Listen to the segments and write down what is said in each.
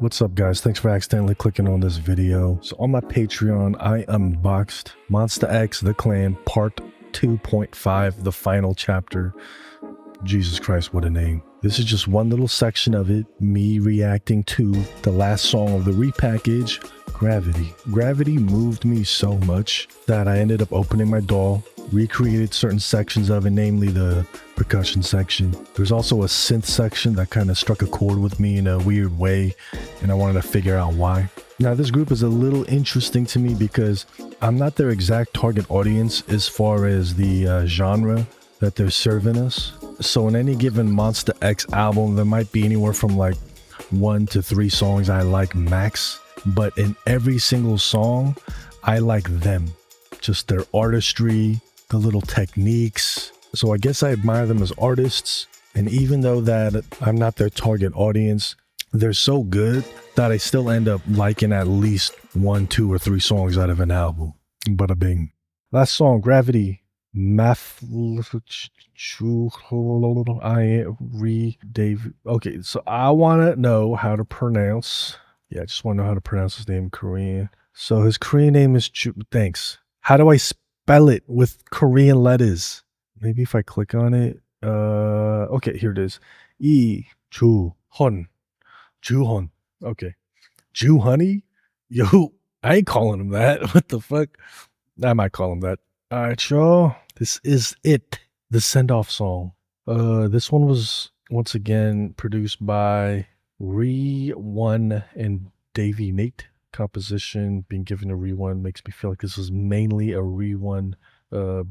What's up, guys? Thanks for accidentally clicking on this video. So on my Patreon, I unboxed Monsta X The Clan Part 2.5, the final chapter. Jesus Christ, what a name. This is just one little section of it, me reacting to the last song of the repackage, Gravity. Gravity moved me so much that I ended up opening my DAW, recreated certain sections of it, namely the percussion section. There's also a synth section that kind of struck a chord with me in a weird way, and I wanted to figure out why. Now, this group is a little interesting to me because I'm not their exact target audience as far as the genre that they're serving us. So in any given Monsta X album, there might be anywhere from like 1 to 3 songs I like max, but in every single song, I like them. Just their artistry, the little techniques. So I guess I admire them as artists, and even though that I'm not their target audience, they're so good that I still end up liking at least 1, 2, or 3 songs out of an album. Bada bing. Last song, Gravity. Okay, so I want to know how to pronounce. Yeah, I just want to know how to pronounce his name in Korean. So his Korean name is Thanks. How do I spell it with Korean letters? Maybe if I click on it. Okay, here it is. Juhon. Juhon. Okay. Juhoney? Yo, I ain't calling him that. What the fuck? I might call him that. All right, y'all. This is it. The send-off song. This one was once again produced by Re1 and Davey Nate. Composition being given a Re1 makes me feel like this was mainly a Re1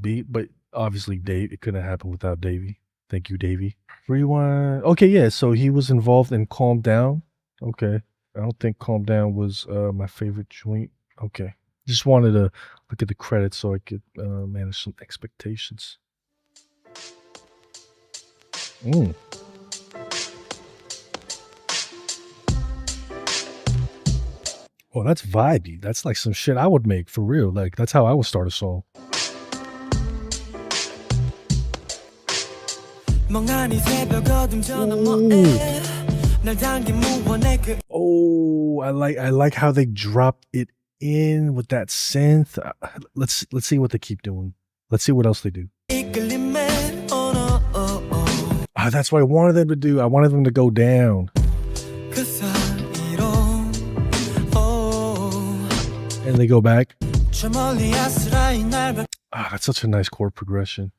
beat, but obviously it couldn't happen without Davey. Thank you, Davey. Re1. Okay, yeah, so he was involved in Calm Down. Okay. I don't think Calm Down was my favorite joint. Okay. Just wanted to look at the credits so I could manage some expectations. Oh, that's vibey. That's like some shit I would make for real. Like, that's how I would start a song. Oh, I like how they dropped it in with that synth. Let's see what they keep doing. Let's see what else they do. That's what I wanted them to do. I wanted them to go down. And they go back. That's such a nice chord progression.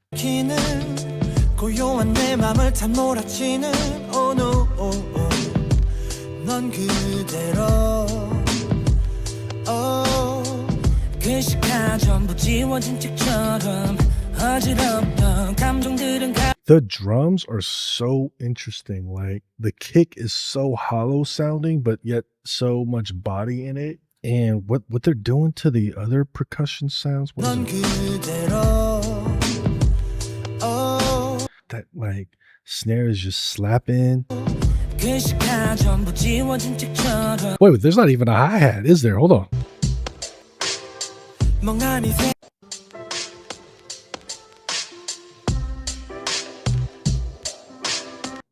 The drums are so interesting. Like, the kick is so hollow sounding, but yet so much body in it. And what they're doing to the other percussion sounds, what is it? That like snare is just slapping. Wait, there's not even a hi-hat, is there? Hold on.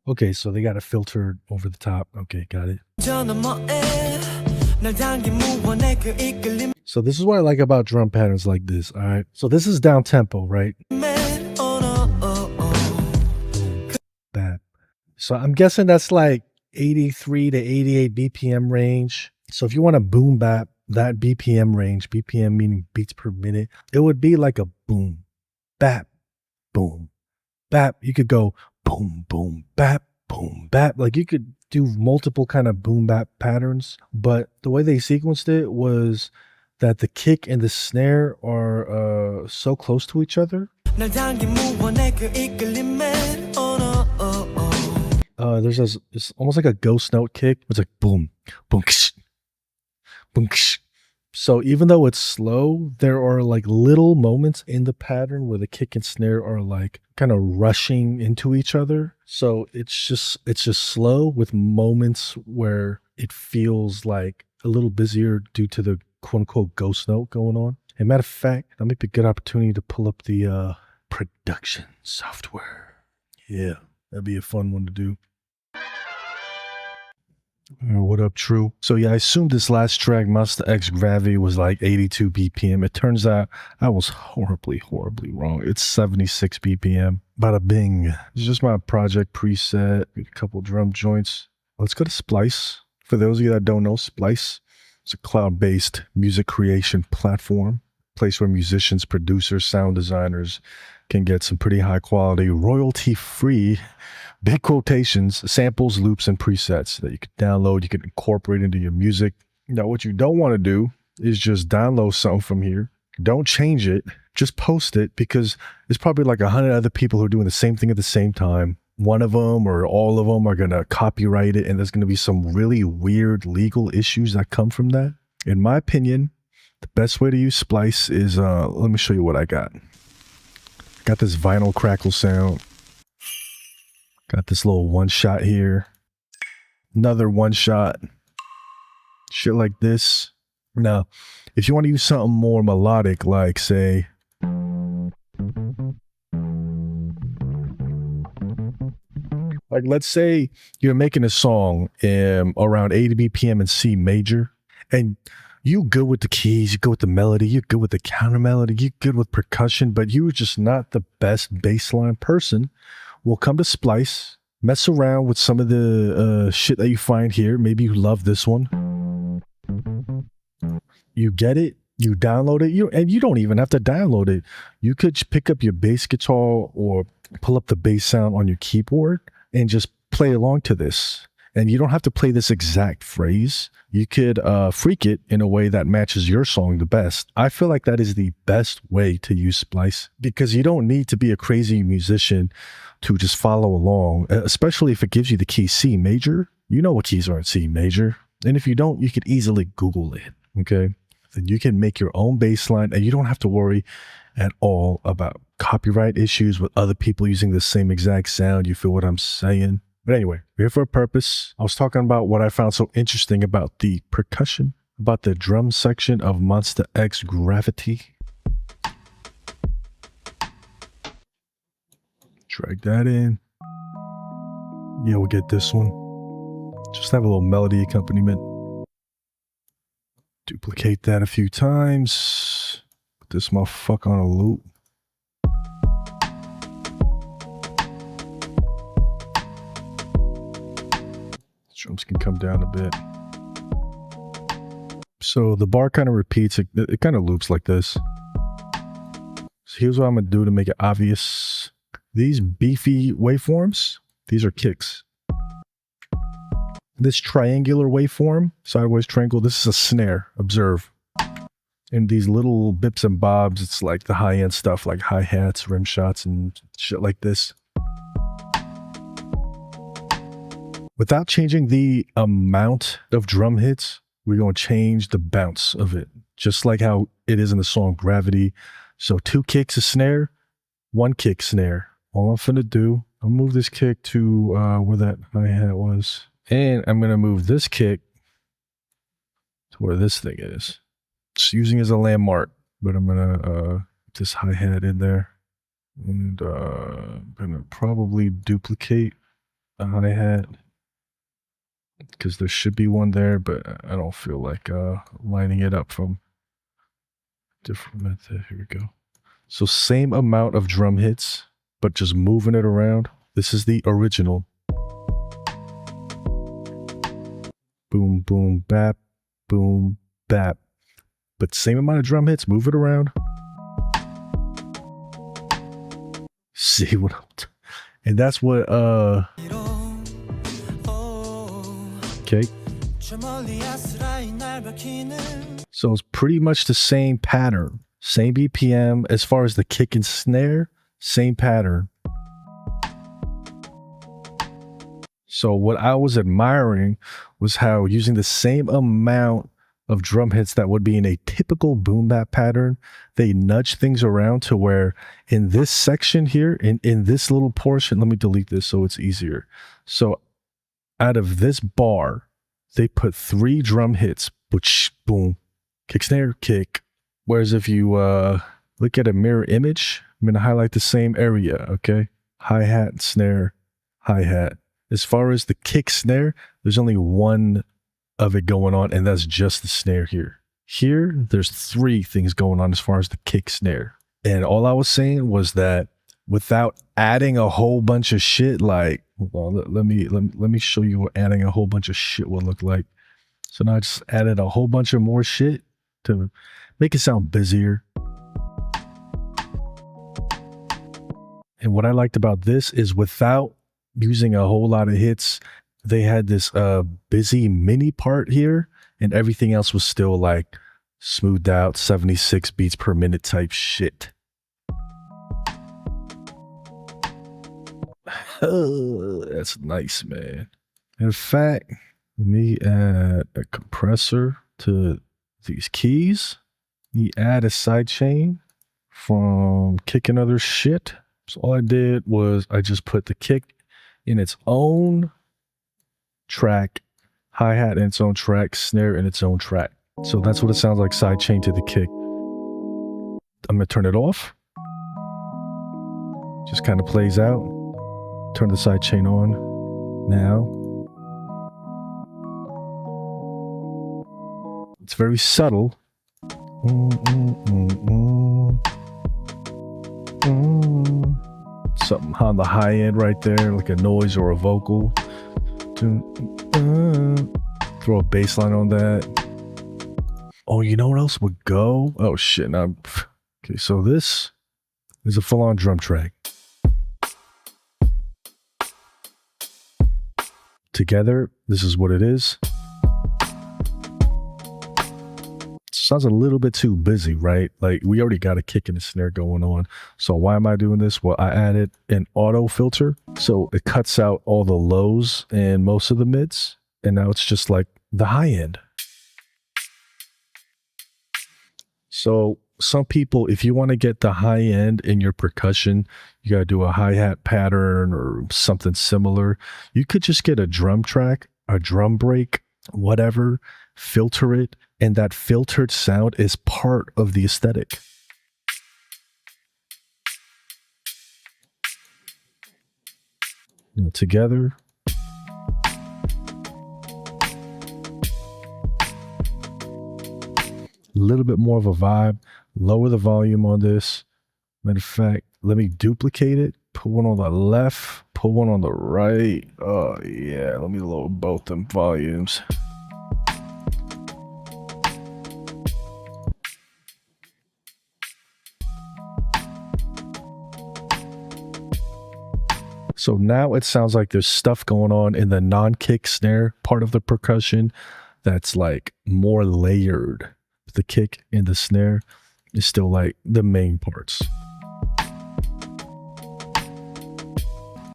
Okay, so they got it filtered over the top. Okay, got it. So this is what I like about drum patterns like this, all right? So this is down tempo, right? That. So I'm guessing that's like 83 to 88 BPM range. So if you want to boom bap that BPM range, BPM meaning beats per minute, it would be like a boom, bap, boom, bap. You could go boom, boom, bap, boom, bap. Like, you could do multiple kind of boom bap patterns, but the way they sequenced it was that the kick and the snare are so close to each other. There's it's almost like a ghost note kick. It's like boom, boom, ksh, boom, ksh. So even though it's slow, there are like little moments in the pattern where the kick and snare are like kind of rushing into each other. So it's just slow with moments where it feels like a little busier due to the quote unquote ghost note going on. And matter of fact, that might be a good opportunity to pull up the production software. Yeah, that'd be a fun one to do. What up, True? So yeah, I assumed this last track, Monsta X Gravity, was like 82 BPM. It turns out I was horribly wrong. It's 76 BPM. Bada bing. It's just my project preset. A couple drum joints. Let's go to Splice. For those of you that don't know, Splice is a cloud-based music creation platform. Place where musicians, producers, sound designers can get some pretty high quality, royalty-free, big quotations, samples, loops, and presets that you can download, you can incorporate into your music. Now, what you don't want to do is just download something from here. Don't change it. Just post it, because there's probably like 100 other people who are doing the same thing at the same time. One of them or all of them are going to copyright it, and there's going to be some really weird legal issues that come from that. In my opinion, the best way to use Splice is, let me show you what I got. Got this vinyl crackle sound. Got this little one shot here. Another one shot. Shit like this. Now, if you want to use something more melodic, like say, like let's say you're making a song around 80 BPM in C major, and you good with the keys, you good with the melody, you're good with the counter melody, you're good with percussion, but you're just not the best bassline person. We'll come to Splice, mess around with some of the shit that you find here. Maybe you love this one. You get it, you download it, and you don't even have to download it. You could pick up your bass guitar or pull up the bass sound on your keyboard and just play along to this. And you don't have to play this exact phrase. You could freak it in a way that matches your song the best. I feel like that is the best way to use Splice, because you don't need to be a crazy musician to just follow along, especially if it gives you the key C major. You know what keys are in C major. And if you don't, you could easily Google it, okay? Then you can make your own bass line, and you don't have to worry at all about copyright issues with other people using the same exact sound. You feel what I'm saying? But anyway, we're here for a purpose. I was talking about what I found so interesting about the percussion, about the drum section of Monsta X Gravity. Drag that in. Yeah, we'll get this one. Just have a little melody accompaniment. Duplicate that a few times. Put this motherfucker on a loop. Drums can come down a bit. So the bar kind of repeats, it kind of loops like this. So here's what I'm going to do to make it obvious. These beefy waveforms, these are kicks. This triangular waveform, sideways triangle, this is a snare, observe. And these little bips and bobs, it's like the high-end stuff like hi-hats, rim shots, and shit like this. Without changing the amount of drum hits, we're going to change the bounce of it, just like how it is in the song Gravity. So 2 kicks a snare, 1 kick snare. All I'm finna do, I'll move this kick to where that hi-hat was. And I'm going to move this kick to where this thing is. Just using it as a landmark, but I'm going to put this hi-hat in there. And I'm going to probably duplicate a hi-hat, because there should be one there, but I don't feel like lining it up from different method. Here we go. So same amount of drum hits, but just moving it around. This is the original. Boom, boom, bap, boom, bap. But same amount of drum hits, move it around. See what I'm and that's what okay. So it's pretty much the same pattern, same BPM as far as the kick and snare, same pattern. So what I was admiring was how using the same amount of drum hits that would be in a typical boom bap pattern, they nudge things around to where in this section here, in this little portion, let me delete this so it's easier. So out of this bar, they put 3 drum hits, boosh, boom, kick, snare, kick. Whereas if you look at a mirror image, I'm going to highlight the same area, okay? Hi-hat, snare, hi-hat. As far as the kick snare, there's only one of it going on, and that's just the snare here. Here, there's 3 things going on as far as the kick snare. And all I was saying was that without adding a whole bunch of shit, like, hold on, let me show you what adding a whole bunch of shit will look like. So now I just added a whole bunch of more shit to make it sound busier. And what I liked about this is without using a whole lot of hits, they had this busy mini part here, and everything else was still like smoothed out 76 beats per minute type shit. That's nice, man. In fact, let me add a compressor to these keys. Let me add a sidechain from kicking other shit. So all I did was I just put the kick in its own track, hi-hat in its own track, snare in its own track. So that's what it sounds like, sidechain to the kick. I'm gonna turn it off. Just kind of plays out. Turn the sidechain on now. It's very subtle. Something on the high end right there, like a noise or a vocal. Throw a bass line on that. Oh, you know what else would go? Oh shit, now, okay, so this is a full-on drum track. Together, this is what it is. Sounds a little bit too busy, right? Like we already got a kick and a snare going on. So why am I doing this? Well, I added an auto filter. So it cuts out all the lows and most of the mids. And now it's just like the high end. So some people, if you want to get the high end in your percussion, you got to do a hi-hat pattern or something similar. You could just get a drum track, a drum break, whatever, filter it, and that filtered sound is part of the aesthetic. Now together. A little bit more of a vibe. Lower the volume on this. Matter of fact, let me duplicate it. Put one on the left, put one on the right. Oh yeah, let me lower both them volumes. So now it sounds like there's stuff going on in the non-kick snare part of the percussion that's like more layered. The kick and the snare is still like the main parts.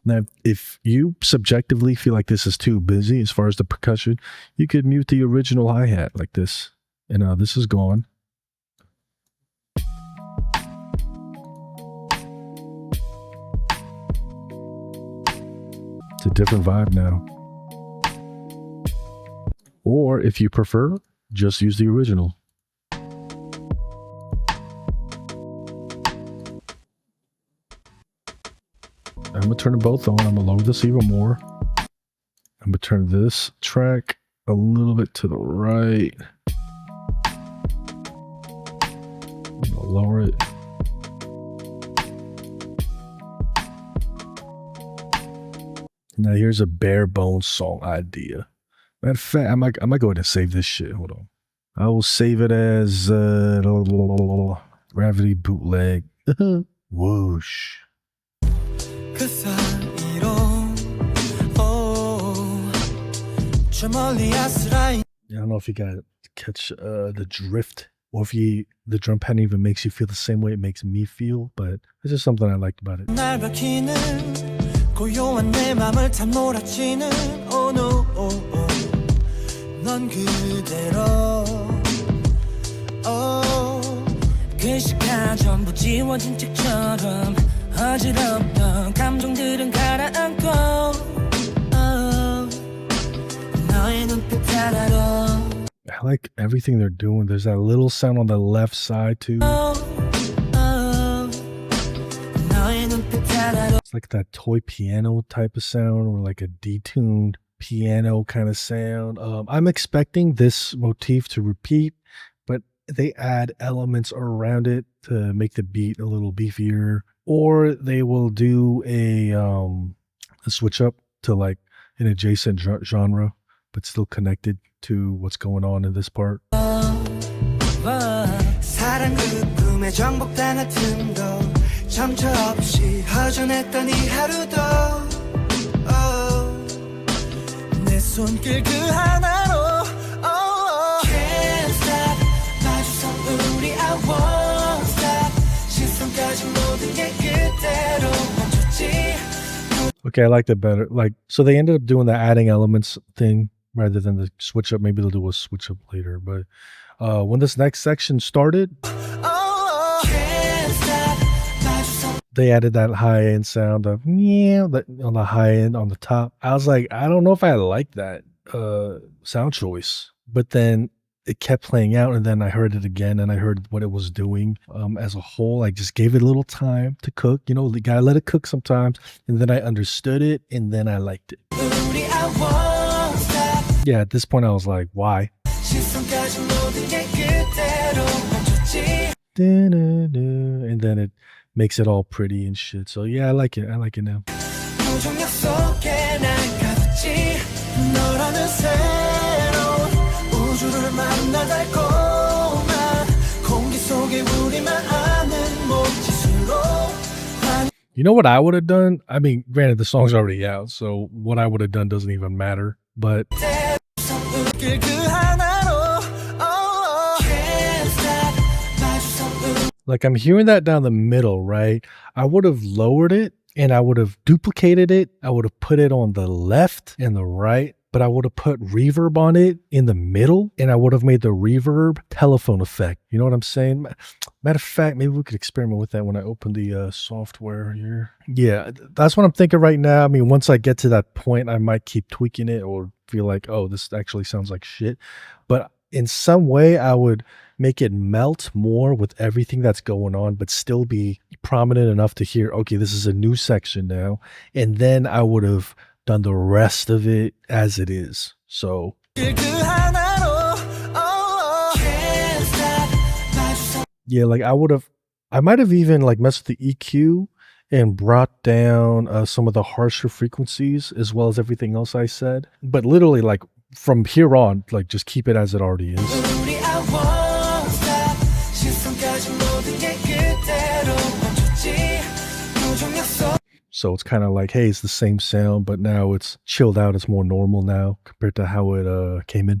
Now, if you subjectively feel like this is too busy as far as the percussion, you could mute the original hi-hat like this. And this is gone. It's a different vibe now. Or if you prefer, just use the original. I'm gonna turn them both on. I'm gonna lower this even more. I'm gonna turn this track a little bit to the right. I'm gonna lower it. Now here's a bare bones song idea. Matter of fact, I might go ahead and save this shit. Hold on. I will save it as Gravity Bootleg. Whoosh. I don't know if you got to catch the drift, or if the drum pattern even makes you feel the same way it makes me feel, but it's just something I liked about it. 고요한 내 맘을 탐 몰아치는 oh no oh oh 넌 그대로 oh 그 시간 전부 지워진 책처럼 어지럽던 감정들은 가라앉고 oh 너의 눈빛 하나로 I like everything they're doing. There's that little sound on the left side too. It's like that toy piano type of sound, or like a detuned piano kind of sound. I'm expecting this motif to repeat, but they add elements around it to make the beat a little beefier, or they will do a switch up to like an adjacent genre, but still connected to what's going on in this part. 사랑 그 꿈에 정복당할 틈도 정처 없이 허전했던 이 하루도 내 손길 그 하나로 Can't stop 마주선 우리 I won't stop 시선까지 모든 게 그대로 멈췄지. Okay, I liked it better. Like, so they ended up doing the adding elements thing rather than the switch up. Maybe they'll do a switch up later, but when this next section started, they added that high end sound of meow on the high end on the top. I was like, I don't know if I like that sound choice, but then it kept playing out, and then I heard it again, and I heard what it was doing as a whole. I just gave it a little time to cook. You know, you gotta let it cook sometimes, and then I understood it, and then I liked it. Yeah, at this point, I was like, why? And then it makes it all pretty and shit. So yeah, I like it. I like it now. You know what I would have done? I mean, granted, the song's already out, so what I would have done doesn't even matter. But like, I'm hearing that down the middle, right? I would have lowered it and I would have duplicated it. I would have put it on the left and the right, but I would have put reverb on it in the middle, and I would have made the reverb telephone effect. You know what I'm saying? Matter of fact, maybe we could experiment with that when I open the software here. Yeah, that's what I'm thinking right now. I mean, once I get to that point, I might keep tweaking it or feel like, oh, this actually sounds like shit. But in some way, I would make it melt more with everything that's going on, but still be prominent enough to hear, okay, this is a new section now. And then I would have done the rest of it as it is. So yeah, like I might have even like messed with the EQ and brought down some of the harsher frequencies as well as everything else I said. But literally, like, from here on, like, just keep it as it already is. So it's kind of like, hey, it's the same sound, but now it's chilled out. It's more normal now compared to how it came in.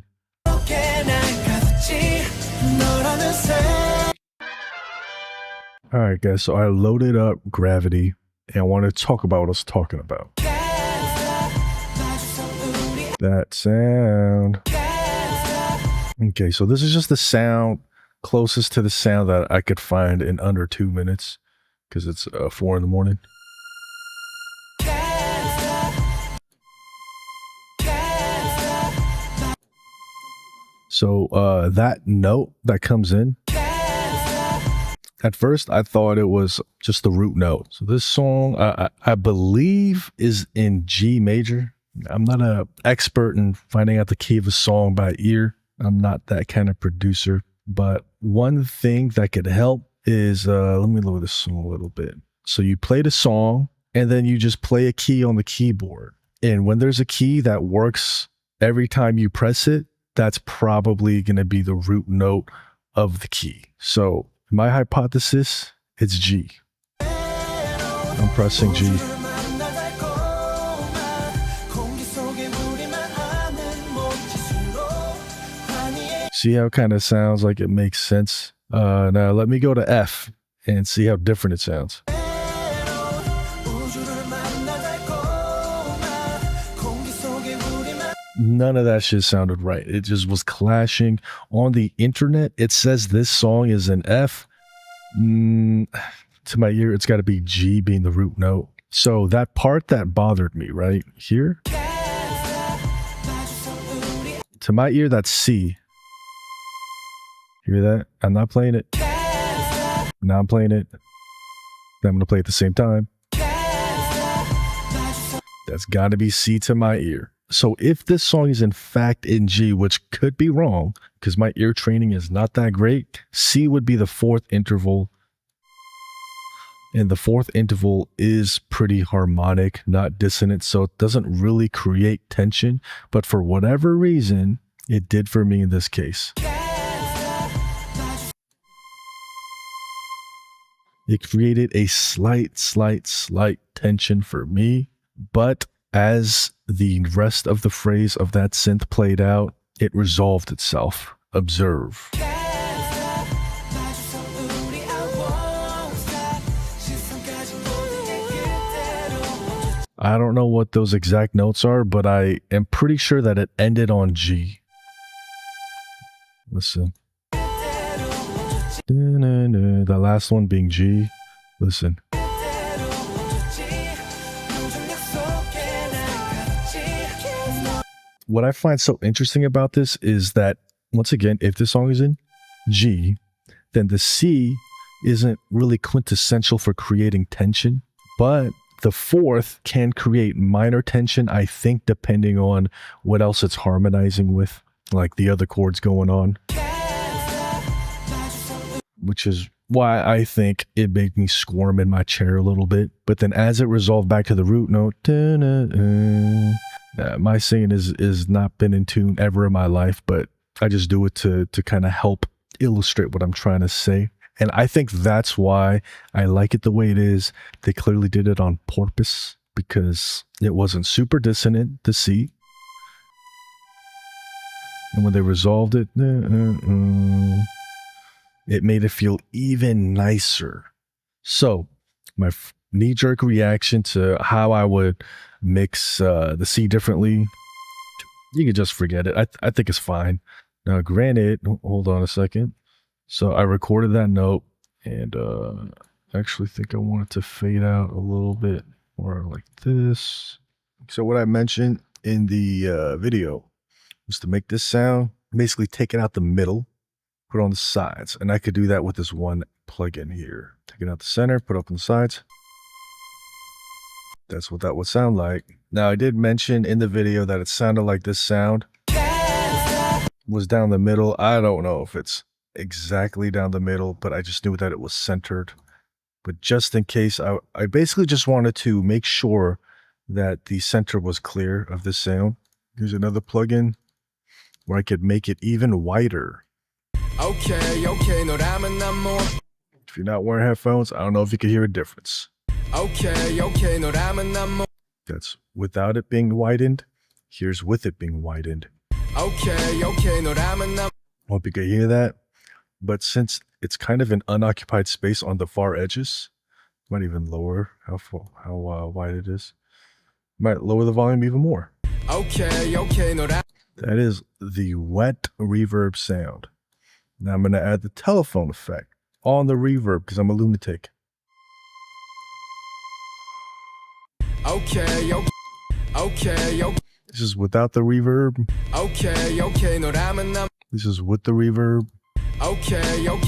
All right, guys, so I loaded up Gravity, and I want to talk about what I was talking about. That sound. Okay, so this is just the sound closest to the sound that I could find in under 2 minutes, because it's 4 in the morning. So that note that comes in, at first I thought it was just the root note. So this song, I believe, is in G major. I'm not an expert in finding out the key of a song by ear. I'm not that kind of producer. But one thing that could help is, let me lower this song a little bit. So you play the song, and then you just play a key on the keyboard. And when there's a key that works every time you press it, that's probably going to be the root note of the key. So my hypothesis, it's G. I'm pressing G. See how it kind of sounds like it makes sense? Now let me go to F and see how different it sounds. None of that shit sounded right. It just was clashing. On the internet, it says this song is an F. To my ear, it's got to be G being the root note. So that part that bothered me right here, to my ear, that's C. Hear that? I'm not playing it. Now I'm playing it. Then I'm going to play it at the same time. That's got to be C to my ear. So if this song is in fact in G, which could be wrong because my ear training is not that great, C would be the fourth interval. And the fourth interval is pretty harmonic, not dissonant, so it doesn't really create tension. But for whatever reason, it did for me in this case. It created a slight tension for me, but as the rest of the phrase of that synth played out, it resolved itself. Observe. I don't know what those exact notes are, but I am pretty sure that it ended on G. Listen. The last one being G. Listen. What I find so interesting about this is that, once again, if this song is in G, then the C isn't really quintessential for creating tension, but the fourth can create minor tension, I think, depending on what else it's harmonizing with, like the other chords going on. Which is why I think it made me squirm in my chair a little bit. But then as it resolved back to the root note, my singing is not been in tune ever in my life, but I just do it to kind of help illustrate what I'm trying to say. And I think that's why I like it the way it is. They clearly did it on purpose because it wasn't super dissonant to C. And when they resolved it, it made it feel even nicer. So my knee-jerk reaction to how I would mix the C differently, you could just forget it. I think it's fine. Now, granted, hold on a second. So I recorded that note and I actually think I want it to fade out a little bit more like this. So what I mentioned in the video was to make this sound, basically take it out the middle, put it on the sides. And I could do that with this one plugin here. Take it out the center, put it up on the sides. That's what that would sound like. Now I did mention in the video that it sounded like this sound was down the middle. I don't know if it's exactly down the middle, but I just knew that it was centered. But just in case, I basically just wanted to make sure that the center was clear of this sound. Here's another plugin where I could make it even wider. Okay, no, if you're not wearing headphones, I don't know if you can hear a difference. Okay, no, that's without it being widened. Here's with it being widened. Okay, no, hope you can hear that. But since it's kind of an unoccupied space on the far edges, might even lower how wide it is. Might lower the volume even more. Okay, no, that is the wet reverb sound. Now I'm going to add the telephone effect on the reverb because I'm a lunatic. Okay. This is without the reverb. Okay, no, this is with the reverb. Okay, no,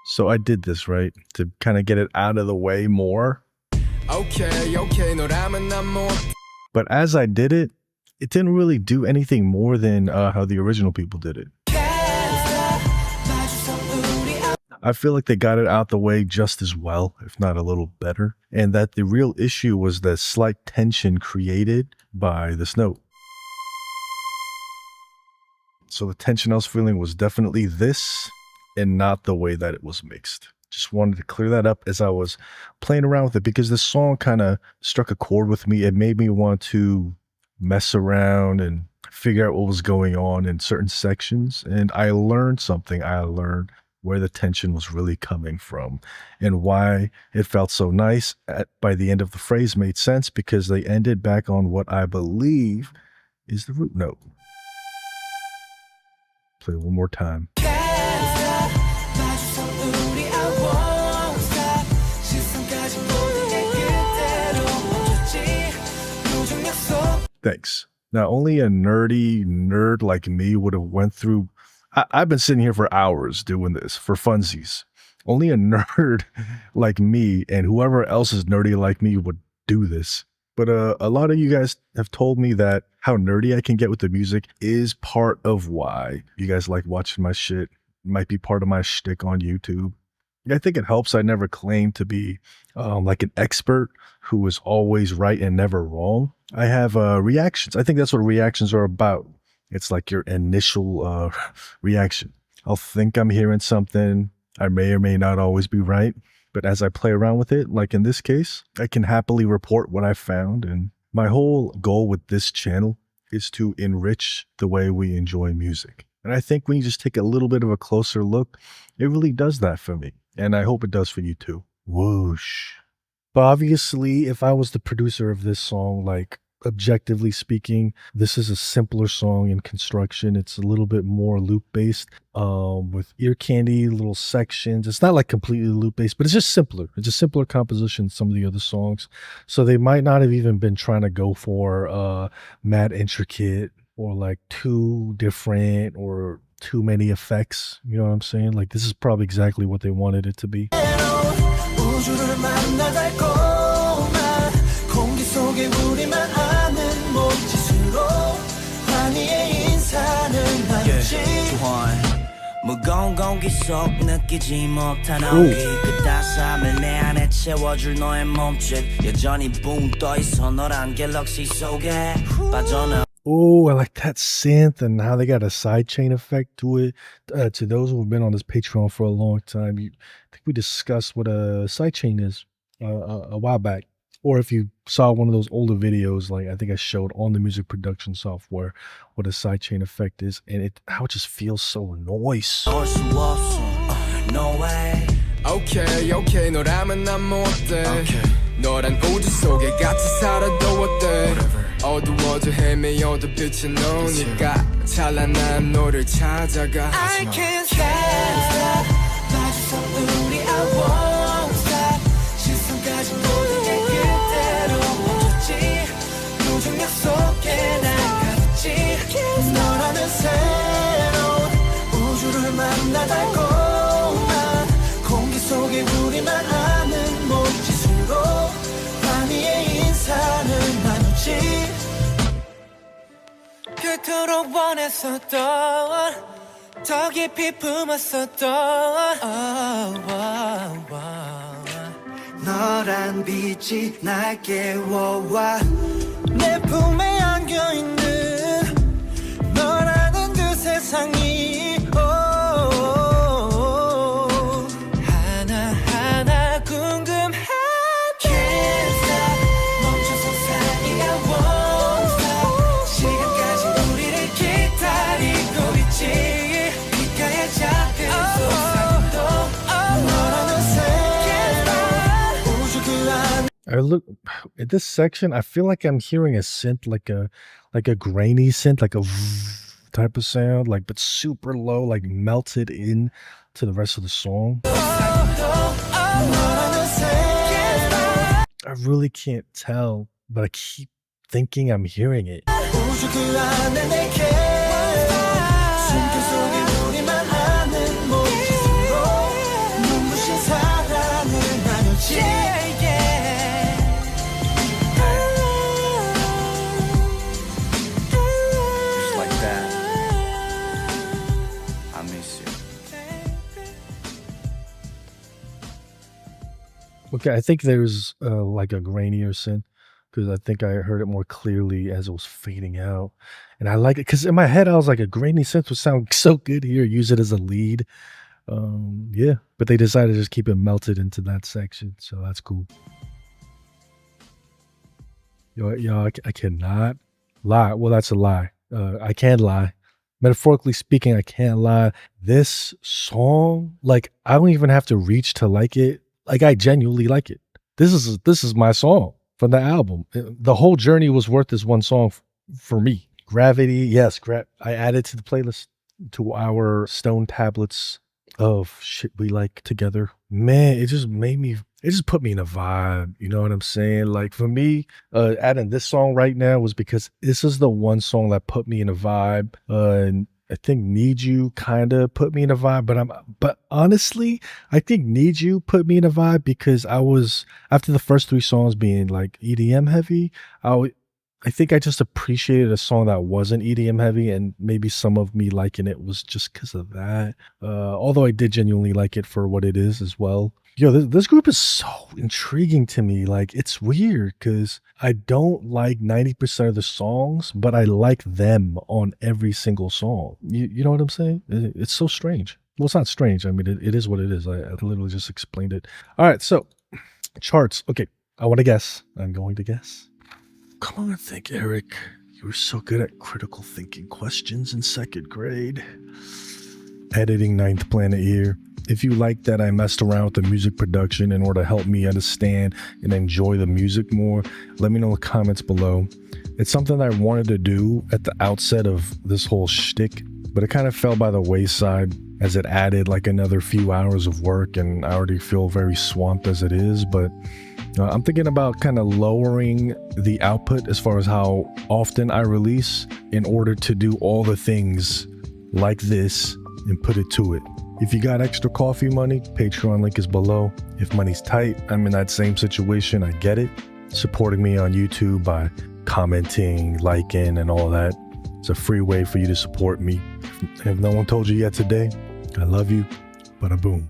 so I did this, right, to kind of get it out of the way more. Okay, no, but as I did it, it didn't really do anything more than how the original people did it. I feel like they got it out the way just as well, if not a little better, and that the real issue was the slight tension created by this note. So the tension I was feeling was definitely this and not the way that it was mixed. Just wanted to clear that up as I was playing around with it because this song kind of struck a chord with me. It made me want to mess around and figure out what was going on in certain sections. And I learned something. I learned where the tension was really coming from and why it felt so nice by the end of the phrase made sense because they ended back on what I believe is the root note. Play it one more time. Thanks. Now, only a nerd like me would have went through. I've been sitting here for hours doing this for funsies. Only a nerd like me and whoever else is nerdy like me would do this. But a lot of you guys have told me that how nerdy I can get with the music is part of why you guys like watching my shit. Might be part of my shtick on YouTube. I think it helps. I never claimed to be like an expert who is always right and never wrong. I have reactions. I think that's what reactions are about. It's like your initial reaction. I'll think I'm hearing something. I may or may not always be right. But as I play around with it, like in this case, I can happily report what I found. And my whole goal with this channel is to enrich the way we enjoy music. And I think when you just take a little bit of a closer look, it really does that for me. And I hope it does for you too. Whoosh. But obviously, if I was the producer of this song, like objectively speaking, this is a simpler song in construction. It's a little bit more loop based, with ear candy, little sections. It's not like completely loop based, but it's just simpler. It's a simpler composition than some of the other songs. So they might not have even been trying to go for mad intricate or like too different or too many effects. You know what I'm saying? Like this is probably exactly what they wanted it to be. 무거운 공기 속 느끼지 못한 온기 그 따스함을 내 안에 채워줄 너의 몸짓 여전히 붕 떠있어 너란 갤럭시 속에 빠져나. Oh, I like that synth and how they got a sidechain effect to it. To those who have been on this Patreon for a long time, I think we discussed what a sidechain is a while back. Or if you saw one of those older videos, like I think I showed on the music production software, what a sidechain effect is, and how it just feels so nice. No way. Okay, 너라면 난 뭐 어때? 너란 우주 속에 같이 살아도 어때? 어두워도 헤매여도 빛은 오니까 찬란한 너를 찾아가. I can't stop. 마주선 우리 I won't stop. 시선까지 모든 게 그대로 멈췄지. 무중력 속에 나갔지. 너라는 새로운 우주를 만나 달콤한 공기 속에 우리만 아는 몸짓으로 환희의 인사를 나누지. 그토록 원했었던 더 깊이 품었었던 너란 빛이 날 깨워와 내 품에 안겨있는 너라는 그 세상이 하나하나 궁금해. Can't stop 멈춰서 살기 I won't stop. 시간까지 우리를 기다리고 있지. 귓가에 작은 속삭임도 너라는 새로운 우주 그 안. I look at this section, I feel like I'm hearing a synth, like a grainy synth, like a type of sound, like but super low, like melted in to the rest of the song. I really can't tell, but I keep thinking I'm hearing it. 우주 그 안에 내게 숨결 속에 우리만 아는 몸짓으로 눈부신 사랑을 나누지. Just like that. I miss you. Okay, I think there's like a grainier synth because I think I heard it more clearly as it was fading out. And I like it because in my head, I was like, a grainy synth would sound so good here, use it as a lead. Yeah, but they decided to just keep it melted into that section. So that's cool. Yo, I cannot lie. Well, that's a lie. I can't lie. Metaphorically speaking, I can't lie. This song, like, I don't even have to reach to like it. Like, I genuinely like it. This is my song from the album. The whole journey was worth this one song for me. Gravity, yes, I added to the playlist to our stone tablets of shit we like together. Man, it just put me in a vibe. You know what I'm saying? Like for me, adding this song right now was because this is the one song that put me in a vibe. And I think Need You kind of put me in a vibe, but honestly, I think Need You put me in a vibe because I was, after the first 3 songs being like EDM heavy, I think I just appreciated a song that wasn't EDM heavy, and maybe some of me liking it was just because of that. Although I did genuinely like it for what it is as well. Yo, this group is so intriguing to me. Like, it's weird because I don't like 90% of the songs, but I like them on every single song. You know what I'm saying? It's so strange. Well, it's not strange. I mean, it is what it is. I literally just explained it. All right, so charts. Okay, I want to guess. I'm going to guess. Come on, think, Eric. You were so good at critical thinking questions in 2nd grade. Editing 9th planet year. If you like that I messed around with the music production in order to help me understand and enjoy the music more, let me know in the comments below. It's something that I wanted to do at the outset of this whole shtick, but it kind of fell by the wayside as it added like another few hours of work, and I already feel very swamped as it is. But I'm thinking about kind of lowering the output as far as how often I release in order to do all the things like this and put it to it. If you got extra coffee money, Patreon link is below. If money's tight, I'm in that same situation. I get it. Supporting me on YouTube by commenting, liking, and all that. It's a free way for you to support me. If no one told you yet today, I love you. Bada boom.